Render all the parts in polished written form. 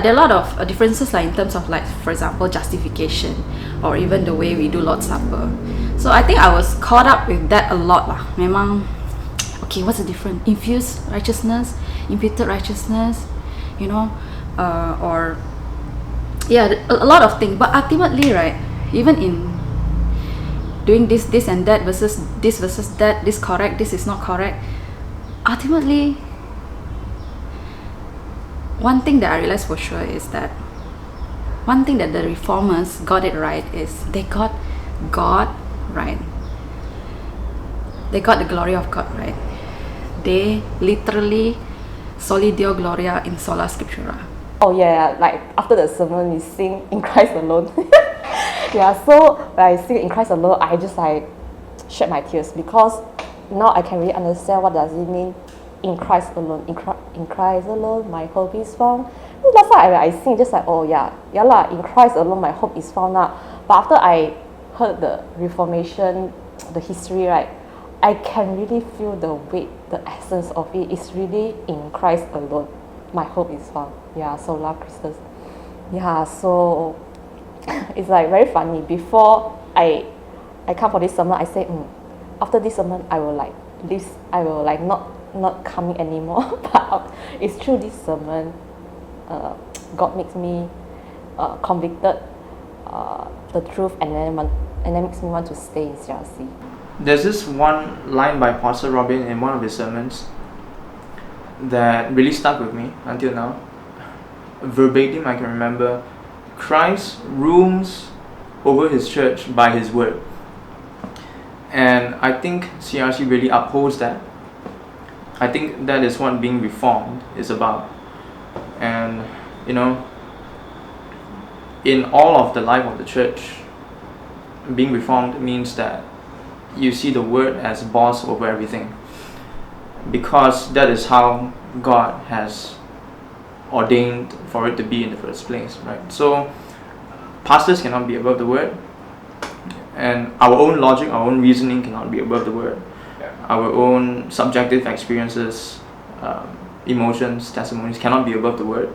There are a lot of differences in terms of for example, justification or even the way we do Lord's Supper. So I think I was caught up with that a lot lah. Memang, okay, what's the difference? Infused righteousness, imputed righteousness, or a lot of things. But ultimately, right, even in doing this and that versus that, this correct, this is not correct, ultimately, one thing that I realized for sure is that one thing that the reformers got it right is they got God right. They got the glory of God right. They literally soli Deo gloria in sola scriptura. Oh yeah, like after the sermon we sing in Christ alone. Yeah, so when I sing in Christ alone, I just shed my tears because now I can really understand what does it mean. In Christ alone, in Christ alone, my hope is found. Last time I sing, just oh yeah lah, in Christ alone, my hope is found now. But after I heard the Reformation, the history, right, I can really feel the weight, the essence of it. It's really in Christ alone, my hope is found. Yeah, sola Christus. Yeah, so it's very funny. Before I come for this sermon, I say, after this sermon, I will leave. I will not coming anymore. But it's through this sermon, God makes me convicted the truth, and then makes me want to stay in CRC. There's this one line by Pastor Robin in one of his sermons that really stuck with me until now. Verbatim, I can remember, Christ rules over his church by his word. And I think CRC really upholds that. I think that is what being reformed is about. And in all of the life of the church, being reformed means that you see the word as boss over everything, because that is how God has ordained for it to be in the first place, right? So pastors cannot be above the word, and our own logic, our own reasoning cannot be above the word. Our own subjective experiences, emotions, testimonies cannot be above the word.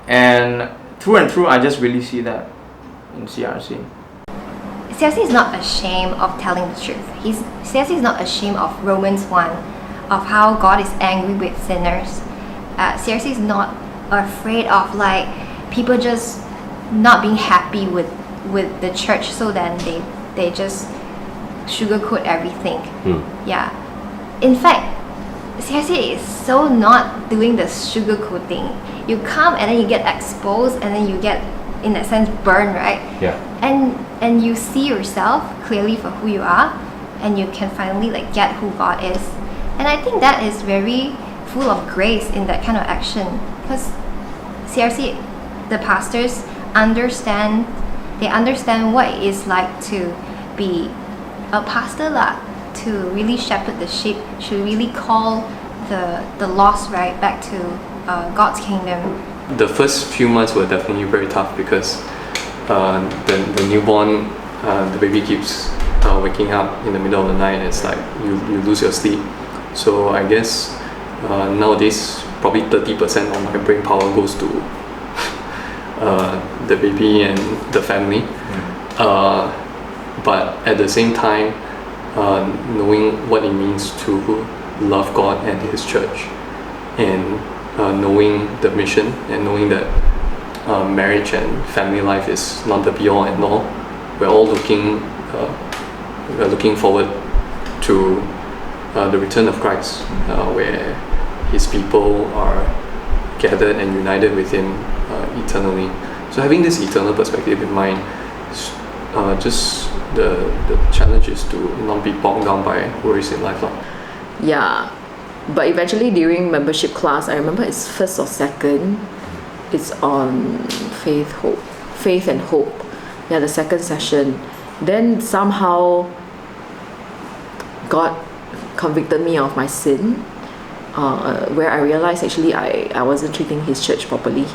And through, I just really see that in CRC. CRC is not ashamed of telling the truth. CRC is not ashamed of Romans 1, of how God is angry with sinners. CRC is not afraid of people just not being happy with the church, so then they just sugarcoat everything. Yeah. In fact, CRC is so not doing the sugarcoating. You come and then you get exposed, and then you get, in that sense, burned, right? Yeah. And you see yourself clearly for who you are, and you can finally get who God is. And I think that is very full of grace in that kind of action, because CRC, the pastors understand what it is like to be a pastor to really shepherd the sheep, to really call the lost right back to God's kingdom. The first few months were definitely very tough because the newborn, the baby keeps waking up in the middle of the night. It's like you lose your sleep. So I guess nowadays probably 30% of my brain power goes to the baby and the family. But at the same time, knowing what it means to love God and His church, and knowing the mission, and knowing that marriage and family life is not the be-all and all. We're all looking forward to the return of Christ, where His people are gathered and united with Him eternally. So having this eternal perspective in mind, just the challenge is to not be bogged down by worries in life. Yeah, but eventually during membership class, I remember it's first or second, it's on faith and hope. Yeah, the second session. Then somehow God convicted me of my sin, where I realized actually I wasn't treating His church properly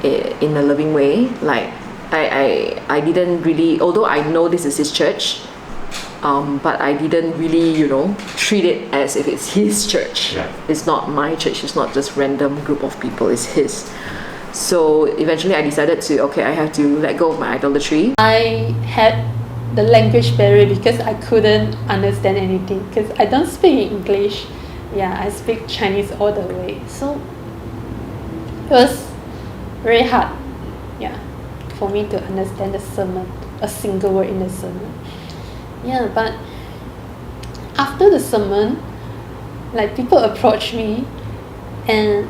in a loving way. I didn't really, although I know this is His church, but I didn't really, treat it as if it's His church. Yeah. It's not my church. It's not just random group of people. It's His. So eventually I decided I have to let go of my idolatry. I had the language barrier because I couldn't understand anything because I don't speak English. Yeah, I speak Chinese all the way. So it was very hard, yeah, for me to understand the sermon, a single word in the sermon. Yeah, but after the sermon, like people approach me, and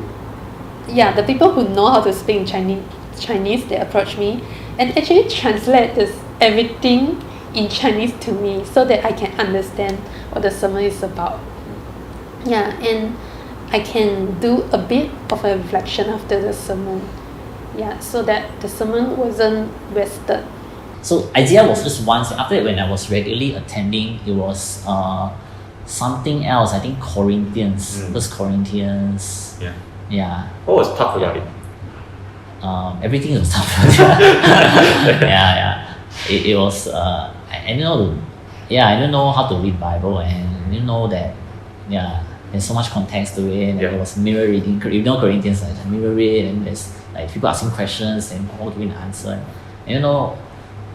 yeah, the people who know how to speak in Chinese, they approach me and actually translate everything in Chinese to me so that I can understand what the sermon is about. Yeah, and I can do a bit of a reflection after the sermon. Yeah, so that the sermon wasn't wasted. So idea was just once. After that, when I was regularly attending, it was something else. I think Corinthians. First Corinthians. Yeah. Yeah. What was tough about it? Everything was tough. yeah. It was. I didn't know. I didn't know how to read Bible, and I didn't know that. Yeah. There's so much context to it. And there was mirror reading. You know Corinthians, like mirror read, and there's like people asking questions and how to answer. And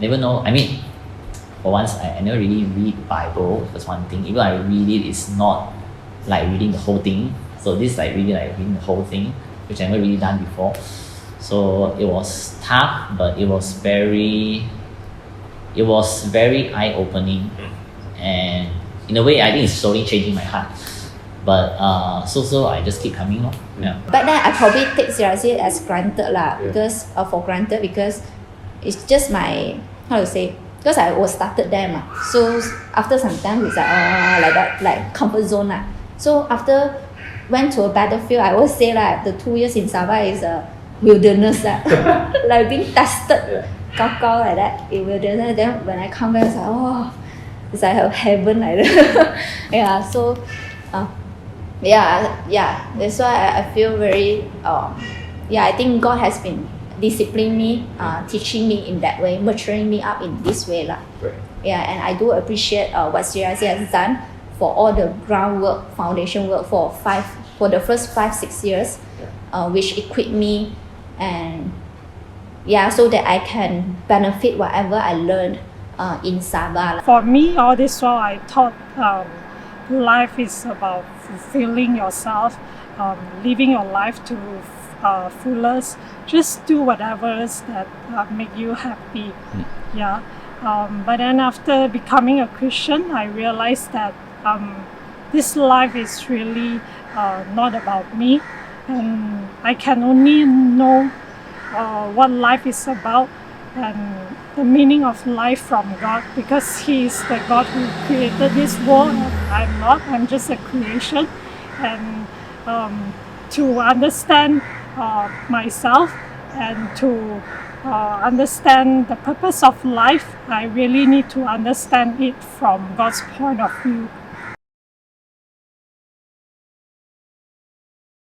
never know. I mean, for once, I never really read Bible. That's one thing. Even I read it, it's not like reading the whole thing. So this is like really like reading the whole thing, which I never really done before. So it was tough, but it was very eye-opening, and in a way, I think it's slowly changing my heart. But so I just keep coming on. Yeah. But then I probably take CRC as granted lah, because because it's just my, how to say, because I was started there ma. So after some time it's like like that, like comfort zone lah. So after went to a battlefield, I always say like the 2 years in Sabah is a wilderness lah. Like being tested, gao like that in wilderness. Then when I come back, it's like it's like a heaven like that. Yeah. So. That's why I feel very I think God has been disciplining me, teaching me in that way, maturing me up in this way lah. Right. Yeah, and I do appreciate what CRC has done for all the groundwork, foundation work for the first 5-6 years, which equipped me, and so that I can benefit whatever I learned in Sabah. For me, all this while I thought life is about fulfilling yourself, living your life to fullest. Just do whatever that make you happy. But then after becoming a Christian, I realized that this life is really not about me, and I can only know what life is about and the meaning of life from God, because He is the God who created this world. I'm not. I'm just a creation. And to understand myself and to understand the purpose of life, I really need to understand it from God's point of view.